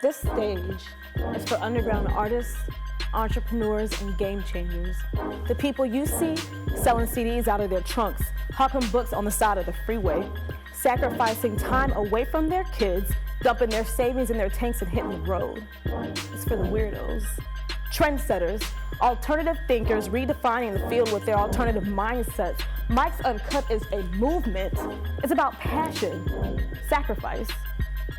This stage is for underground artists, entrepreneurs, and game changers. The people you see selling CDs out of their trunks, hawking books on the side of the freeway, sacrificing time away from their kids, dumping their savings in their tanks and hitting the road. It's for the weirdos, trendsetters, alternative thinkers redefining the field with their alternative mindsets. Mike's Uncut is a movement. It's about passion, sacrifice,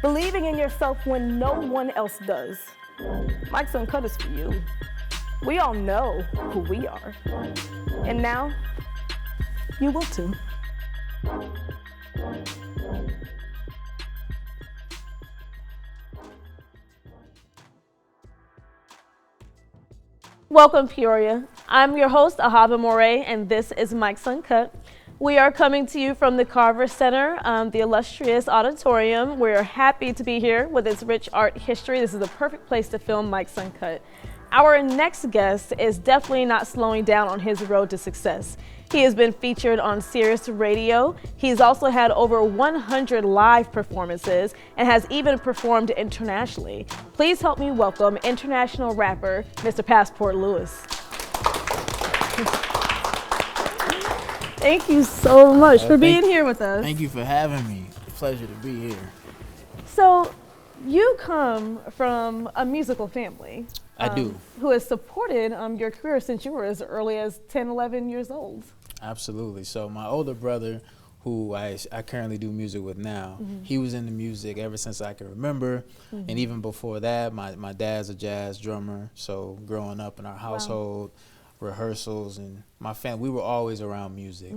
believing in yourself when no one else does. Mike's Uncut is for you. We all know who we are. And now, you will too. Welcome, Peoria. I'm your host, Ahavah Mauré, and this is Mike's Uncut. We are coming to you from the Carver Center, the illustrious auditorium. We're happy to be here with its rich art history. This is the perfect place to film Mike's Uncut. Our next guest is definitely not slowing down on his road to success. He has been featured on Sirius Radio. He's also had over 100 live performances and has even performed internationally. Please help me welcome international rapper, Mr. Passport Lewis. Thank you so much for being here with us. Thank you for having me. Pleasure to be here. So, you come from a musical family. I do. Who has supported your career since you were as early as 10, 11 years old. Absolutely. So my older brother, who I currently do music with now, he was into music ever since I can remember. And even before that, my dad's a jazz drummer. So growing up in our household, rehearsals, and my family, we were always around music.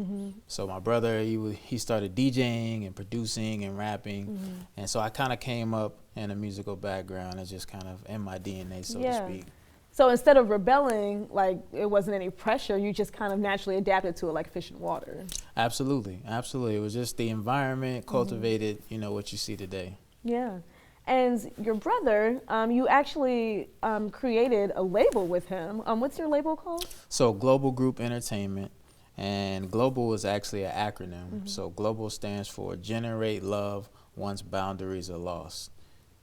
So my brother, he started DJing and producing and rapping. And so I kind of came up in a musical background. It's just kind of in my DNA, so to speak. So instead of rebelling, like it wasn't any pressure, you just kind of naturally adapted to it like fish in water. Absolutely, absolutely. It was just the environment cultivated, you know, what you see today. Yeah. And your brother, you actually created a label with him. What's your label called? So Global Group Entertainment, and Global is actually an acronym. So Global stands for Generate Love Once Boundaries Are Lost.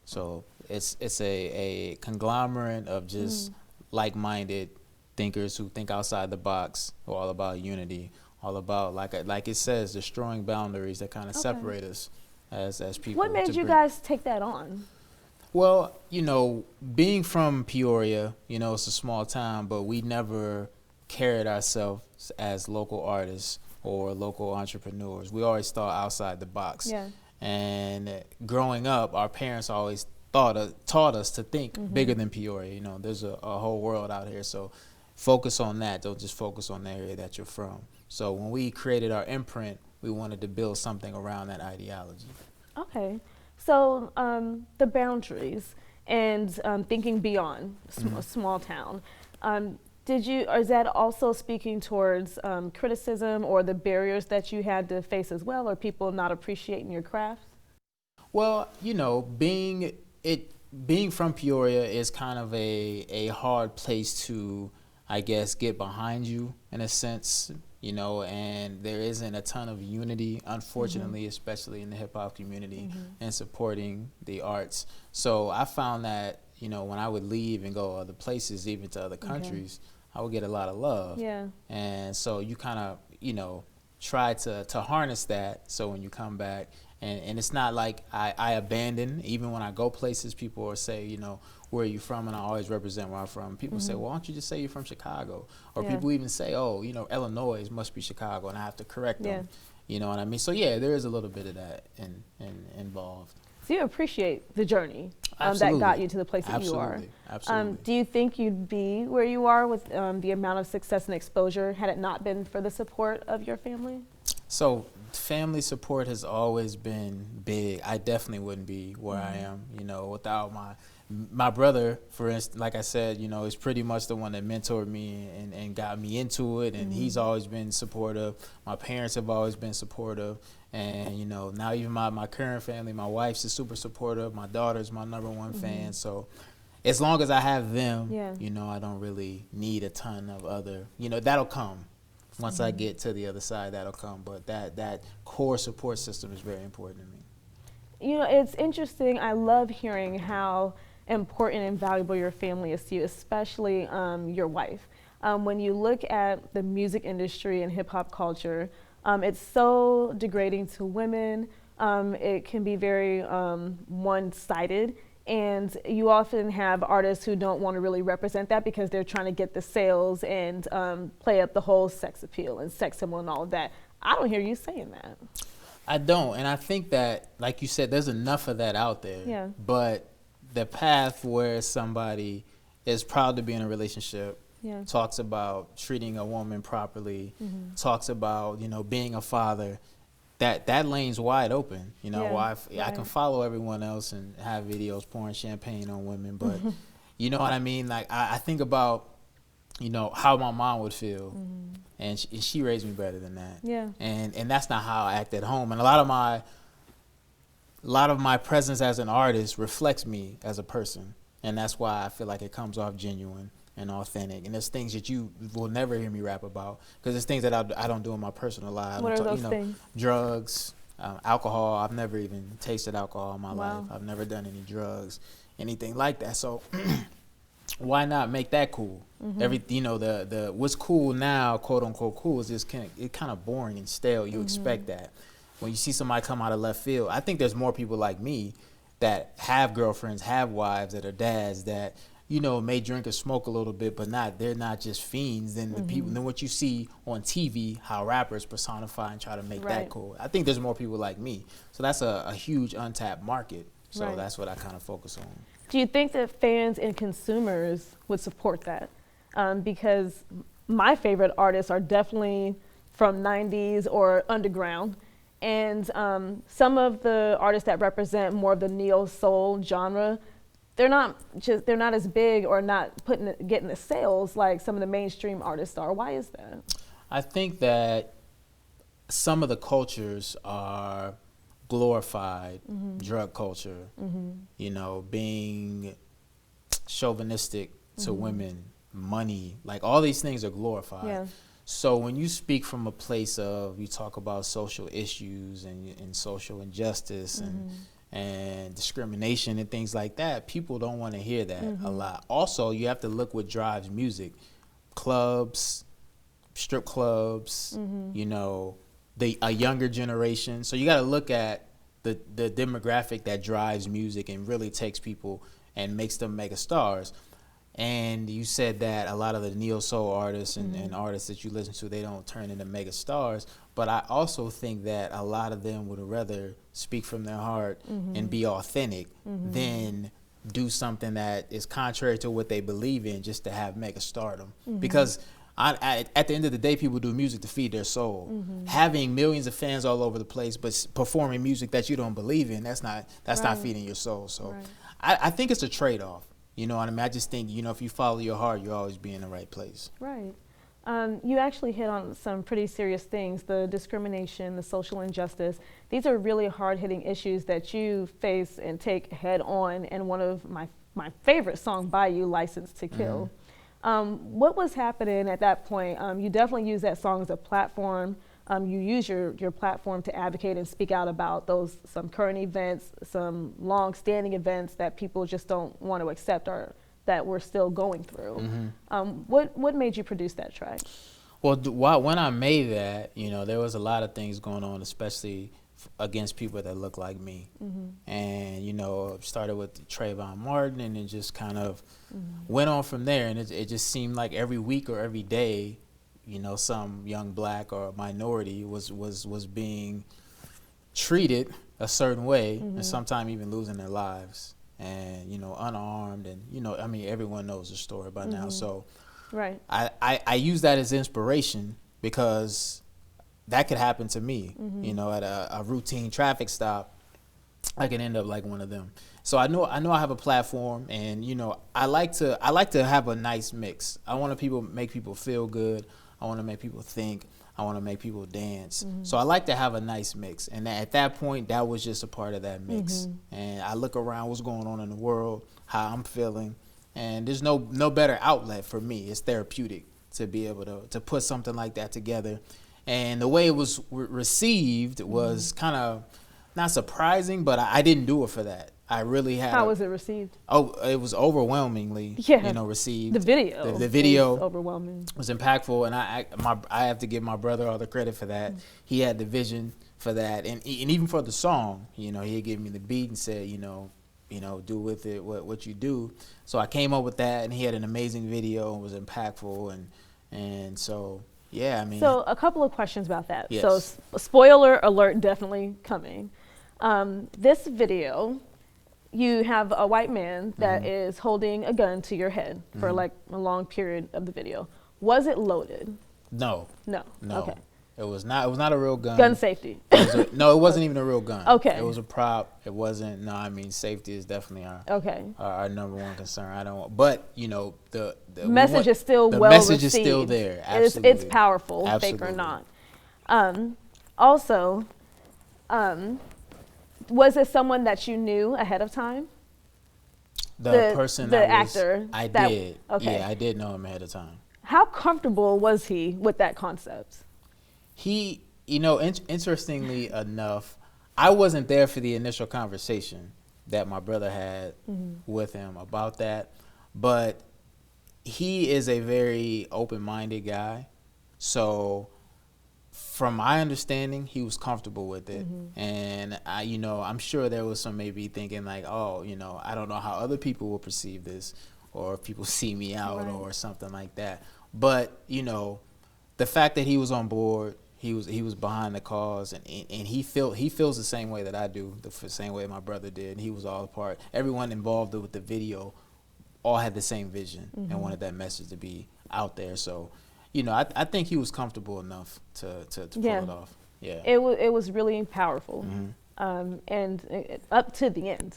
So it's a conglomerate of just like-minded thinkers who think outside the box, who are all about unity, all about, like it says, destroying boundaries that kind of separate us as people. What made you guys take that on? Well, you know, being from Peoria, you know, it's a small town, but we never carried ourselves as local artists or local entrepreneurs. We always thought outside the box. Yeah. And growing up, our parents always taught us to think bigger than Peoria. You know, there's a whole world out here, so focus on that. Don't just focus on the area that you're from. So when we created our imprint, we wanted to build something around that ideology. Okay. So the boundaries and thinking beyond a small town. Is that also speaking towards criticism or the barriers that you had to face as well, or people not appreciating your craft? Well, you know, being from Peoria is kind of a hard place to, I guess, get behind you in a sense, you know, and there isn't a ton of unity, unfortunately, especially in the hip hop community and supporting the arts. So I found that, you know, when I would leave and go other places, even to other countries, I would get a lot of love. Yeah. And so you kind of, you know, try to harness that. So when you come back, and it's not like I abandon, even when I go places, people will say, you know, where are you from? And I always represent where I'm from. People say, well, why don't you just say you're from Chicago? Or people even say, oh, you know, Illinois must be Chicago, and I have to correct them. You know what I mean? So yeah, there is a little bit of that involved. So you appreciate the journey that got you to the place that you are. Absolutely. Do you think you'd be where you are with the amount of success and exposure had it not been for the support of your family? So family support has always been big. I definitely wouldn't be where I am, you know, without my brother, for instance. Like I said, you know, is pretty much the one that mentored me and got me into it, and he's always been supportive. My parents have always been supportive, and, you know, now even my current family, my wife's is super supportive. My daughter's my #1 fan, so as long as I have them, you know, I don't really need a ton of other, you know, that'll come. Once I get to the other side, that'll come. But that core support system is very important to me. You know, it's interesting. I love hearing how important and valuable your family is to you, especially your wife. When you look at the music industry and hip hop culture, it's so degrading to women. It can be very one-sided. And you often have artists who don't want to really represent that because they're trying to get the sales and play up the whole sex appeal and sex symbol and all of that. I don't hear you saying that. I don't, and I think that, like you said, there's enough of that out there. Yeah. But the path where somebody is proud to be in a relationship, Yeah. talks about treating a woman properly, talks about, you know, being a father, that lane's wide open. You know, Yeah, I can follow everyone else and have videos pouring champagne on women, but you know what I mean? Like, I think about, you know, how my mom would feel, and she raised me better than that. Yeah. And that's not how I act at home. And a lot of my presence as an artist reflects me as a person, and that's why I feel like it comes off genuine and authentic. And there's things that you will never hear me rap about, because there's things that I don't do in my personal life. What are those things? Drugs, alcohol. I've never even tasted alcohol in my life. I've never done any drugs, anything like that. So why not make that cool? You know, the what's cool now, quote unquote cool, is just kind of boring and stale. You expect that when you see somebody come out of left field. I think there's more people like me that have girlfriends, have wives, that are dads, that, you know, may drink or smoke a little bit, but they're not just fiends. Then the people, then what you see on TV, how rappers personify and try to make that cool. I think there's more people like me. So that's a huge untapped market. So that's what I kind of focus on. Do you think that fans and consumers would support that? Because my favorite artists are definitely from 90s or underground. And some of the artists that represent more of the neo soul genre, they're not as big or not getting the sales like some of the mainstream artists are. Why is that? I think that some of the cultures are glorified drug culture, you know, being chauvinistic to women, money, like all these things are glorified. Yeah. So when you speak from a place of, you talk about social issues and social injustice and discrimination and things like that, people don't want to hear that a lot. Also, you have to look what drives music. Clubs, strip clubs, you know, a younger generation. So you got to look at the demographic that drives music and really takes people and makes them mega stars. And you said that a lot of the neo soul artists and artists that you listen to, they don't turn into mega stars. But I also think that a lot of them would rather speak from their heart and be authentic than do something that is contrary to what they believe in just to have mega stardom. Because at the end of the day, people do music to feed their soul. Having millions of fans all over the place, but performing music that you don't believe in, that's not feeding your soul. So I think it's a trade-off. You know what I mean? I just think, you know, if you follow your heart, you'll always be in the right place. Right. You actually hit on some pretty serious things, the discrimination, the social injustice. These are really hard-hitting issues that you face and take head on, and one of my favorite song by you, License to Kill. What was happening at that point? You definitely use that song as a platform. You use your platform to advocate and speak out about some current events, some long-standing events that people just don't want to accept or that we're still going through. What made you produce that track? Well, when I made that, you know, there was a lot of things going on, especially against people that look like me. And, you know, started with Trayvon Martin, and it just kind of went on from there. And it just seemed like every week or every day, you know, some young black or minority was being treated a certain way, and sometimes even losing their lives, and, you know, unarmed, and, you know, I mean, everyone knows the story by now. So I use that as inspiration, because that could happen to me. You know, at a routine traffic stop, I could end up like one of them. So I know I have a platform, and, you know, I like to have a nice mix. I want to make people feel good. I want to make people think. I want to make people dance. So I like to have a nice mix. And at that point, that was just a part of that mix. And I look around what's going on in the world, how I'm feeling, and there's no better outlet for me. It's therapeutic. to be able to put something like that together. And the way it was received was kind of not surprising, but I didn't do it for that. I really had. How was it received? Oh, it was overwhelmingly, received. The video. The video was overwhelming. Was impactful, and I have to give my brother all the credit for that. He had the vision for that, and even for the song, he had given me the beat and said, do with it what you do. So I came up with that, and he had an amazing video and was impactful, and so yeah, I mean. So a couple of questions about that. Yes. So spoiler alert, definitely coming. This video, you have a white man that is holding a gun to your head for like a long period of the video. Was it loaded? No. Okay. It was not. It was not a real gun. Gun safety. No, it wasn't even a real gun. Okay. It was a prop. It wasn't. No, I mean, safety is definitely our number one concern. I don't. But the message is still the well message received. is still there. Absolutely. It's powerful, Absolutely. fake or not. Also, was it someone that you knew ahead of time? The person, the actor. I did. Okay. Yeah, I did know him ahead of time. How comfortable was he with that concept? He, interestingly enough, I wasn't there for the initial conversation that my brother had with him about that, but he is a very open-minded guy. So from my understanding, he was comfortable with it. And I'm sure there was some maybe thinking like, oh, I don't know how other people will perceive this, or if people see me out or something like that. But, the fact that he was on board, he was behind the cause, and he feels the same way that I do, the same way my brother did. He was all a part. Everyone involved with the video all had the same vision and wanted that message to be out there. So, I think he was comfortable enough to pull it off. Yeah. It was really powerful, and up to the end.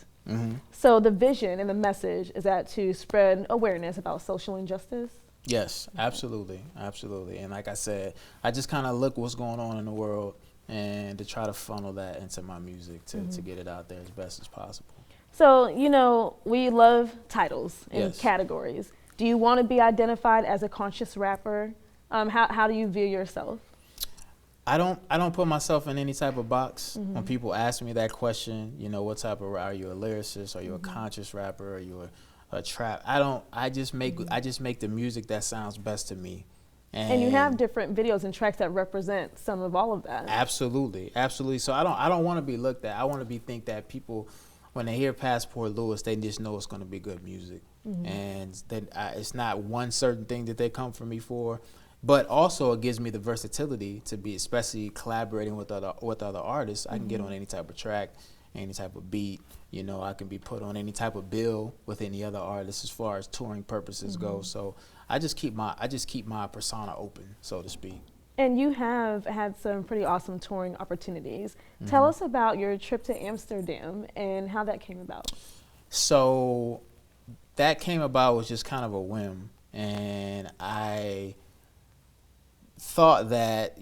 So the vision and the message is that to spread awareness about social injustice. Yes, absolutely. And like I said, I just kind of look what's going on in the world and to try to funnel that into my music to get it out there as best as possible. So, we love titles and categories. Do you want to be identified as a conscious rapper? How do you view yourself? I don't put myself in any type of box. When people ask me that question, what type of, are you a lyricist? Are you a conscious rapper? Are you a trap? I just make the music that sounds best to me. And you have different videos and tracks that represent some of all of that. Absolutely. So I don't want to be looked at. I want to think that people, when they hear Passport Lewis, they just know it's going to be good music. And that it's not one certain thing that they come for me for, but also it gives me the versatility to be, especially collaborating with other artists. I can get on any type of track, any type of beat. I can be put on any type of bill with any other artist as far as touring purposes go. So I just keep my persona open, so to speak. And you have had some pretty awesome touring opportunities. Tell us about your trip to Amsterdam and how that came about. So that came about was just kind of a whim, and I thought that,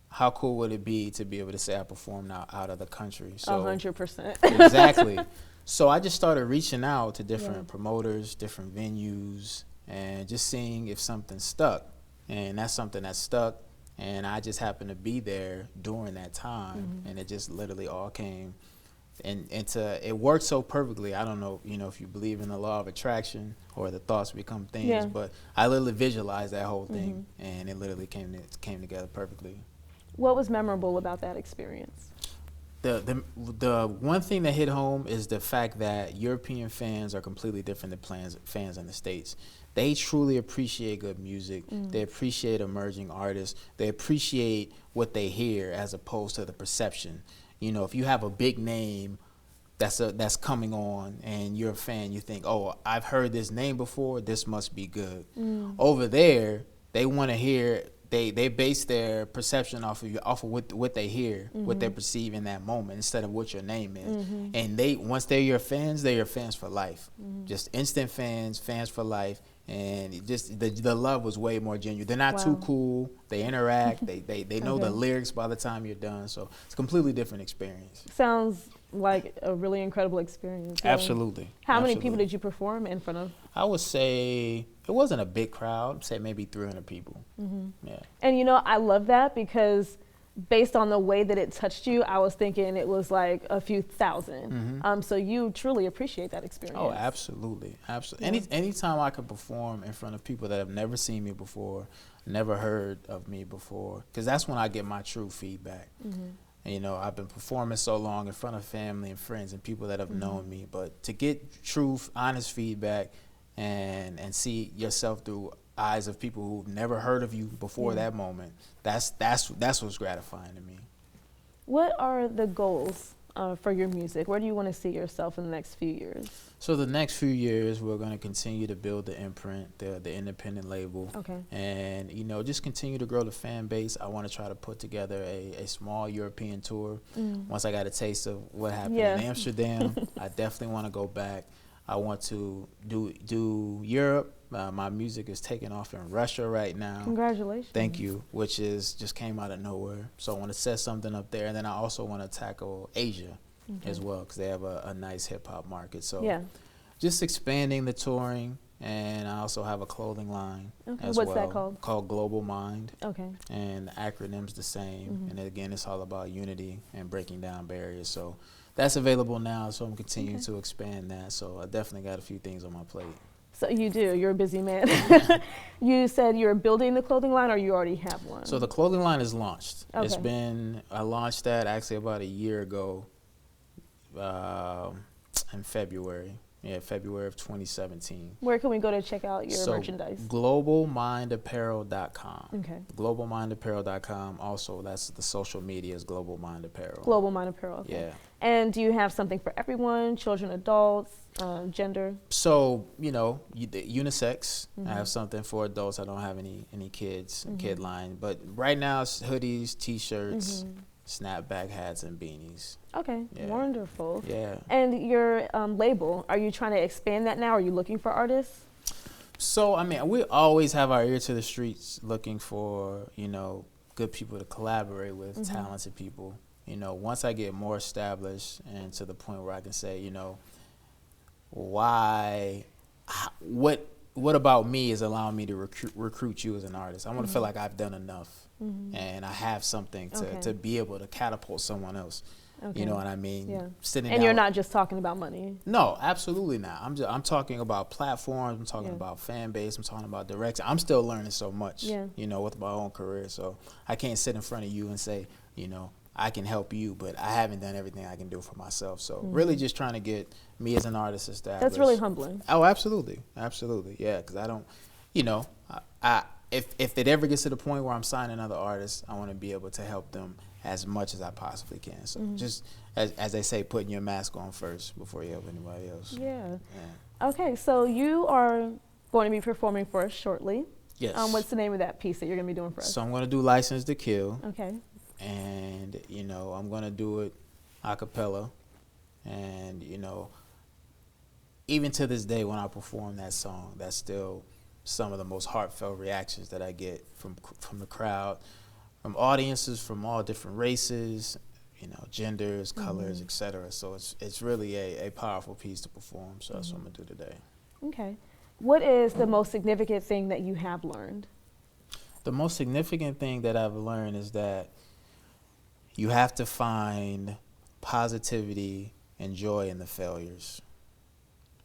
how cool would it be to be able to say I performed out of the country? So 100%. Exactly. So I just started reaching out to different promoters, different venues, and just seeing if something stuck. And that's something that stuck, and I just happened to be there during that time, and it just literally all came. And it worked so perfectly. I don't know, if you believe in the law of attraction or the thoughts become things, but I literally visualized that whole thing, and it literally came together perfectly. What was memorable about that experience? The one thing that hit home is the fact that European fans are completely different than fans in the States. They truly appreciate good music. They appreciate emerging artists. They appreciate what they hear as opposed to the perception. If you have a big name that's coming on and you're a fan, you think, oh, I've heard this name before, this must be good. Over there, they want to hear, they base their perception off of what they hear, what they perceive in that moment, instead of what your name is. And once they're your fans for life. Just instant fans for life. And just the love was way more genuine. They're not too cool. They interact. They know the lyrics by the time you're done. So it's a completely different experience. Sounds like a really incredible experience. Absolutely. How many people did you perform in front of? I would say it wasn't a big crowd, say maybe 300 people. Yeah. And I love that because based on the way that it touched you, I was thinking it was like a few thousand. So you truly appreciate that experience. Oh, absolutely. Absolutely. Yeah. Anytime I could perform in front of people that have never seen me before, never heard of me before, because that's when I get my true feedback. And, I've been performing so long in front of family and friends and people that have known me, but to get true, honest feedback and see yourself through eyes of people who've never heard of you before that moment, that's what's gratifying to me. What are the goals for your music? Where do you want to see yourself in the next few years? So the next few years, we're going to continue to build the imprint, the independent label. Okay. And, just continue to grow the fan base. I want to try to put together a small European tour. Once I got a taste of what happened in Amsterdam, I definitely want to go back. I want to do Europe. My music is taking off in Russia right now. Congratulations. Thank you, which just came out of nowhere. So I want to set something up there. And then I also want to tackle Asia as well, because they have a nice hip-hop market. So just expanding the touring. And I also have a clothing line as well. What's that called? Called Global Mind. Okay. And the acronym's the same. And again, it's all about unity and breaking down barriers. So that's available now, so I'm continuing to expand that. So I definitely got a few things on my plate. So you do. You're a busy man. You said you're building the clothing line, or you already have one? So the clothing line is launched. Okay. I launched that actually about a year ago in February. Yeah, February of 2017. Where can we go to check out your merchandise? GlobalMindApparel.com. Okay. GlobalMindApparel.com. Also, that's the social media is Global Mind Apparel. Global Mind Apparel. Okay. Yeah. And do you have something for everyone, children, adults, gender? So, unisex. I have something for adults. I don't have any kids, kid line. But right now it's hoodies, T-shirts, snapback hats, and beanies. Okay, wonderful. Yeah. And your label, are you trying to expand that now? Are you looking for artists? So, we always have our ear to the streets looking for, good people to collaborate with, talented people. Once I get more established and to the point where I can say, what about me is allowing me to recruit you as an artist? I want to feel like I've done enough and I have something to be able to catapult someone else. Okay. You know what I mean? Yeah. Sitting and down. You're not just talking about money. No, absolutely not. I'm talking about platforms. I'm talking about fan base. I'm talking about direction. I'm still learning so much, with my own career. So I can't sit in front of you and say, I can help you, but I haven't done everything I can do for myself. So really just trying to get me as an artist established. That's really humbling. Oh, absolutely. Absolutely. Yeah, because I don't, if it ever gets to the point where I'm signing other artists, I want to be able to help them as much as I possibly can. So just, as they say, putting your mask on first before you help anybody else. Yeah. Okay, so you are going to be performing for us shortly. Yes. What's the name of that piece that you're going to be doing for us? So I'm going to do License to Kill. Okay. And, I'm going to do it a cappella. And, even to this day when I perform that song, that's still some of the most heartfelt reactions that I get from the crowd, from audiences from all different races, genders, colors, etc. So it's really a powerful piece to perform. So that's what I'm going to do today. Okay. What is the most significant thing that you have learned? The most significant thing that I've learned is that you have to find positivity and joy in the failures.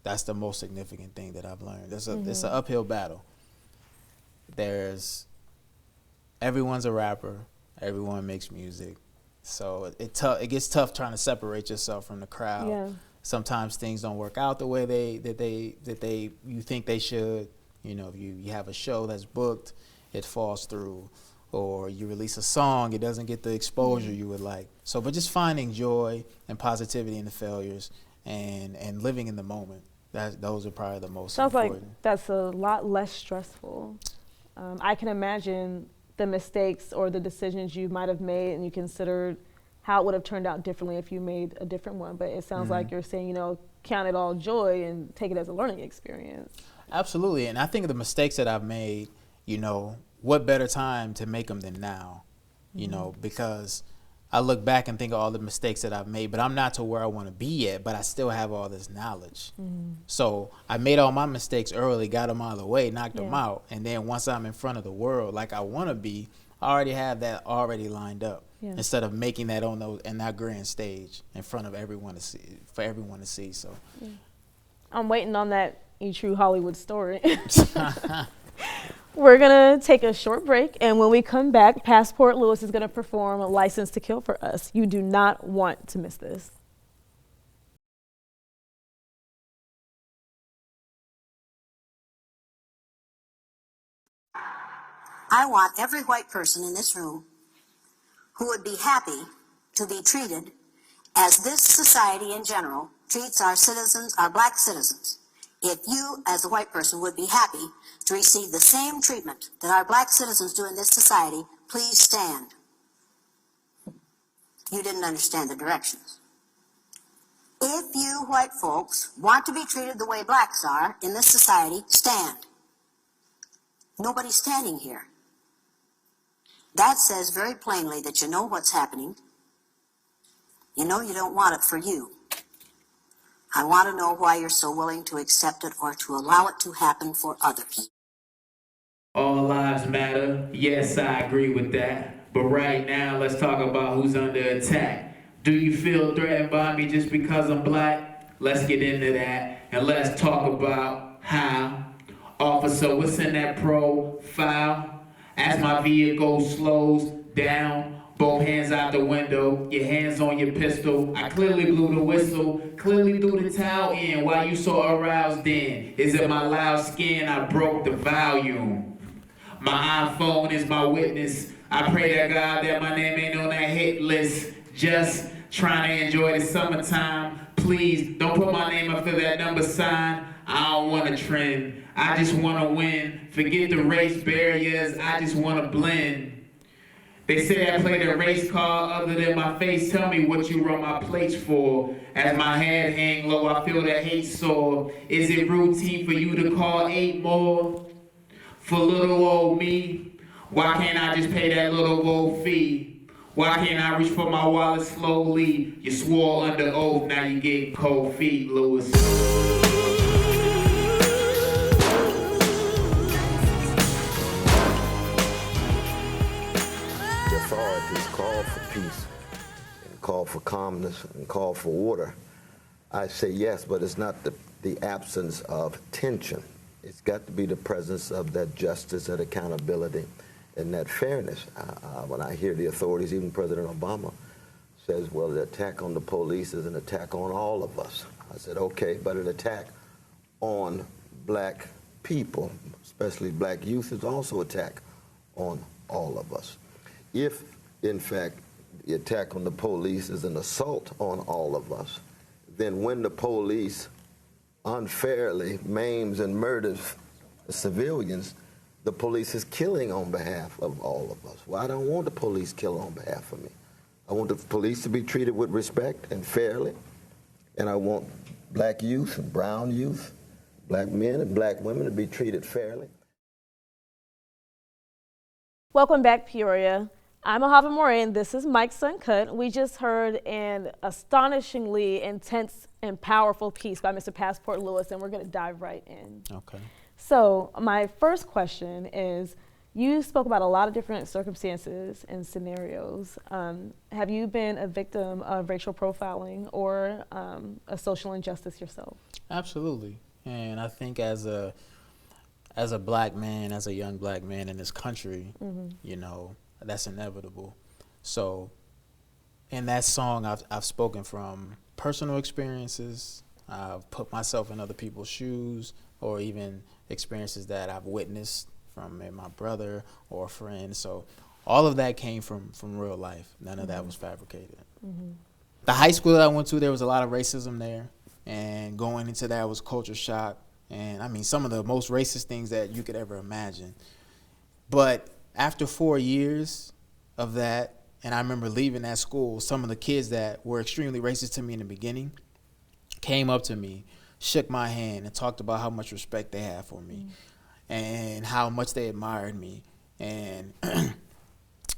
That's the most significant thing that I've learned. It's an uphill battle. Everyone's a rapper. Everyone makes music. So it gets tough trying to separate yourself from the crowd. Yeah. Sometimes things don't work out the way you think they should. If you have a show that's booked, it falls through. Or you release a song, it doesn't get the exposure you would like. So, but just finding joy and positivity in the failures and living in the moment. Those are probably the most important. Sounds like that's a lot less stressful. I can imagine the mistakes or the decisions you might have made and you considered how it would have turned out differently if you made a different one. But it sounds like you're saying, count it all joy and take it as a learning experience. Absolutely. And I think of the mistakes that I've made, what better time to make them than now, because, I look back and think of all the mistakes that I've made, but I'm not to where I want to be yet, but I still have all this knowledge. So I made all my mistakes early, got them out of the way, knocked them out. And then once I'm in front of the world like I want to be, I already have that already lined up instead of making that on in that grand stage in front of everyone to see, for everyone to see. So I'm waiting on that true Hollywood story. We're going to take a short break, and when we come back, Passport Lewis is going to perform License to Kill for us. You do not want to miss this. I want every white person in this room who would be happy to be treated as this society in general treats our citizens, our black citizens. If you, as a white person, would be happy to receive the same treatment that our black citizens do in this society, please stand. You didn't understand the directions. If you white folks want to be treated the way blacks are in this society, stand. Nobody's standing here. That says very plainly that you know what's happening. You know you don't want it for you. I want to know why you're so willing to accept it or to allow it to happen for others. All lives matter. Yes, I agree with that. But right now, let's talk about who's under attack. Do you feel threatened by me just because I'm black? Let's get into that. And let's talk about how. Officer, what's in that profile? As my vehicle slows down, both hands out the window, your hands on your pistol. I clearly blew the whistle, clearly threw the towel in while you so aroused in. Is it my loud skin? I broke the volume. My iPhone is my witness. I pray to God that my name ain't on that hit list. Just trying to enjoy the summertime. Please don't put my name after that number sign. I don't want to trend. I just want to win. Forget the race barriers. I just want to blend. They say I played a race car other than my face. Tell me what you wrote my plates for. As my head hang low, I feel the hate sore. Is it routine for you to call 8 more? For little old me? Why can't I just pay that little old fee? Why can't I reach for my wallet slowly? You swore under oath, now you get cold feet, Lewis. Authorities call for peace and call for calmness and call for order. I say yes, but it's not the absence of tension. It's got to be the presence of that justice, that accountability, and that fairness. When I hear the authorities, even President Obama says, well, the attack on the police is an attack on all of us. I said, okay, but an attack on black people, especially black youth, is also an attack on all of us. If, in fact, the attack on the police is an assault on all of us, then when the police unfairly maims and murders civilians, the police is killing on behalf of all of us. Well, I don't want the police killed on behalf of me. I want the police to be treated with respect and fairly, and I want black youth and brown youth, black men and black women to be treated fairly. Welcome back, Peoria. I'm Ahavah Mauré, and this is Mike's Uncut. We just heard an astonishingly intense and powerful piece by Mr. Passport Lewis, and we're going to dive right in. Okay. So my first question is, you spoke about a lot of different circumstances and scenarios. Have you been a victim of racial profiling or a social injustice yourself? Absolutely. And I think as a black man, as a young black man in this country, you know, that's inevitable. So in that song, I've spoken from personal experiences. I've put myself in other people's shoes, or even experiences that I've witnessed from my brother or a friend. So all of that came from real life. None of that was fabricated. The high school that I went to, there was a lot of racism there. And going into that was culture shock. And I mean, some of the most racist things that you could ever imagine. But after 4 years of that, and I remember leaving that school, some of the kids that were extremely racist to me in the beginning came up to me, shook my hand, and talked about how much respect they had for me and how much they admired me. And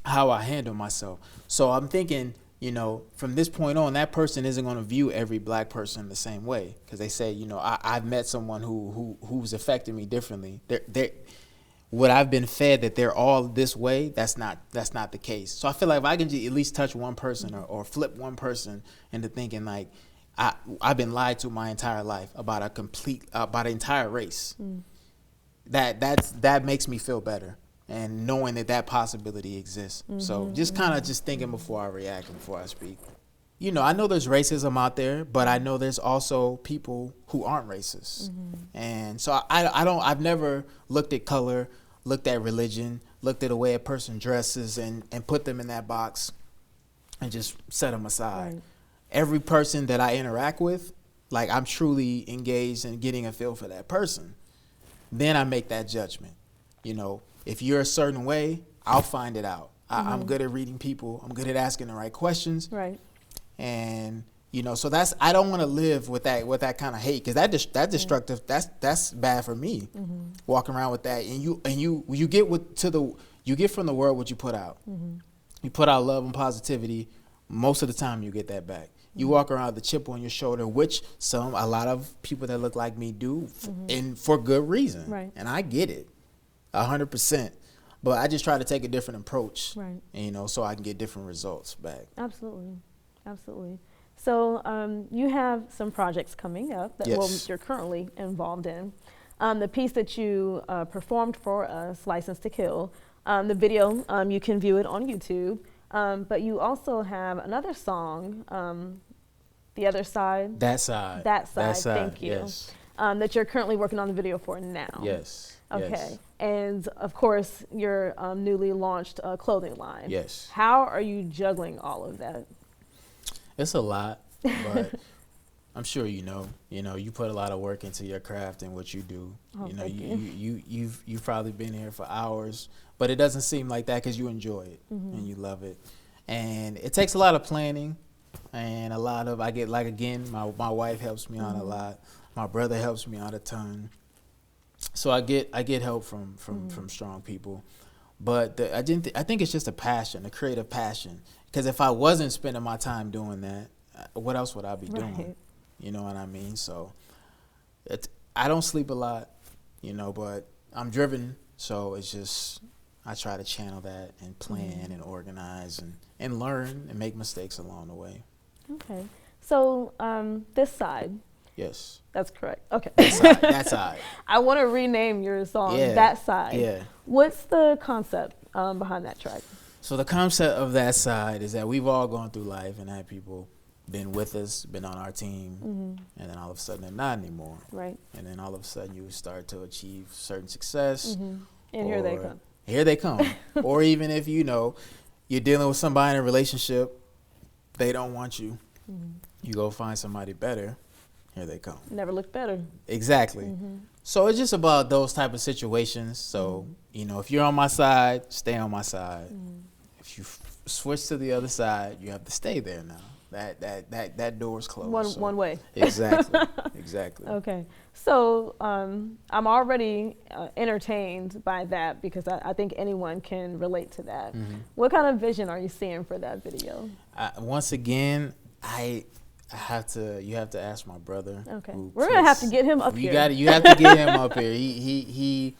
how I handle myself. So I'm thinking, you know, from this point on, that person isn't going to view every black person the same way, because they say, you know, I've met someone who's affected me differently. What I've been fed that they're all this way, that's not the case. So I feel like if I can at least touch one person or flip one person into thinking like, I've been lied to my entire life about about an entire race. That makes me feel better, and knowing that possibility exists. So just kind of just thinking before I react and before I speak. You know, I know there's racism out there, but I know there's also people who aren't racist. And so I've never looked at color, looked at religion, looked at the way a person dresses and put them in that box and just set them aside. Right. Every person that I interact with, like, I'm truly engaged in getting a feel for that person. Then I make that judgment. You know, if you're a certain way, I'll find it out. I'm good at reading people. I'm good at asking the right questions. Right. And, you know, so I don't want to live with that kind of hate, because that destructive, that's bad for me. Walking around with that, and you get from the world what you put out. You put out love and positivity. Most of the time, you get that back. You walk around with a chip on your shoulder, which a lot of people that look like me do, and for good reason. Right. And I get it, 100%. But I just try to take a different approach, right? And, you know, so I can get different results back. Absolutely, absolutely. So you have some projects coming up that you're currently involved in. The piece that you performed for us, "License to Kill," the video, you can view it on YouTube. But you also have another song, "The Other Side." That side. Thank you. Yes. That you're currently working on the video for now. Yes. Okay. Yes. And of course, your newly launched clothing line. Yes. How are you juggling all of that? It's a lot, but I'm sure you know. You put a lot of work into your craft and what you do. Oh, you know, you've probably been here for hours, but it doesn't seem like that because you enjoy it and you love it. And it takes a lot of planning and a lot of, my wife helps me out a lot. My brother helps me out a ton. So I get help from strong people. But I think it's just a passion, a creative passion. Because if I wasn't spending my time doing that, what else would I be doing? You know what I mean? So I don't sleep a lot, but I'm driven. So it's just, I try to channel that and plan and organize and learn and make mistakes along the way. Okay. So this side. Yes. That's correct. Okay. That side. I want to rename your song, That Side. Yeah. What's the concept behind that track? So the concept of That Side is that we've all gone through life and had people been with us, been on our team, and then all of a sudden they're not anymore. Right. And then all of a sudden you start to achieve certain success. And here they come. Here they come. Or even if, you're dealing with somebody in a relationship, they don't want you. You go find somebody better. Here they come. Never looked better. Exactly. So it's just about those type of situations. So, if you're on my side, stay on my side. If you switch to the other side, you have to stay there now. That door's closed. One way. Exactly. Exactly. Okay. So I'm already entertained by that because I think anyone can relate to that. What kind of vision are you seeing for that video? Once again, you have to ask my brother. Okay. We're gonna have to get him up here. You have to get him up here. He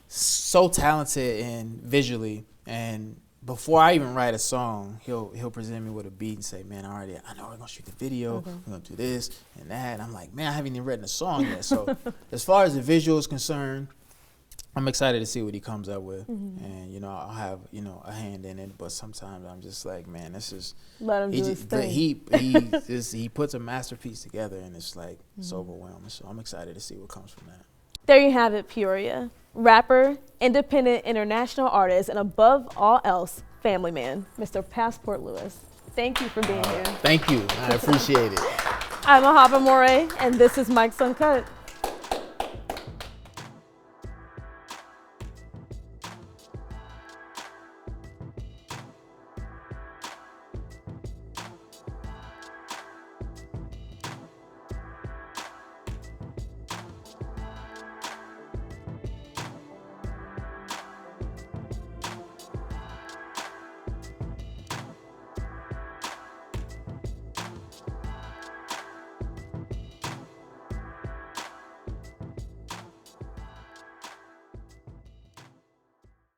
so talented and visually, and before I even write a song, he'll present me with a beat and say, "Man, I know we're gonna shoot the video. Okay. We're gonna do this and that." And I'm like, "Man, I haven't even written a song yet." So as far as the visual is concerned, I'm excited to see what he comes up with, and I'll have a hand in it. But sometimes I'm just like, man, this is let him do his thing. He puts a masterpiece together, and it's like it's overwhelming. So I'm excited to see what comes from that. There you have it, Peoria. Rapper, independent international artist, and above all else, family man, Mr. Passport Lewis. Thank you for being here. Thank you. I appreciate it. I'm Ahavah Mauré, and this is Mike's Uncut.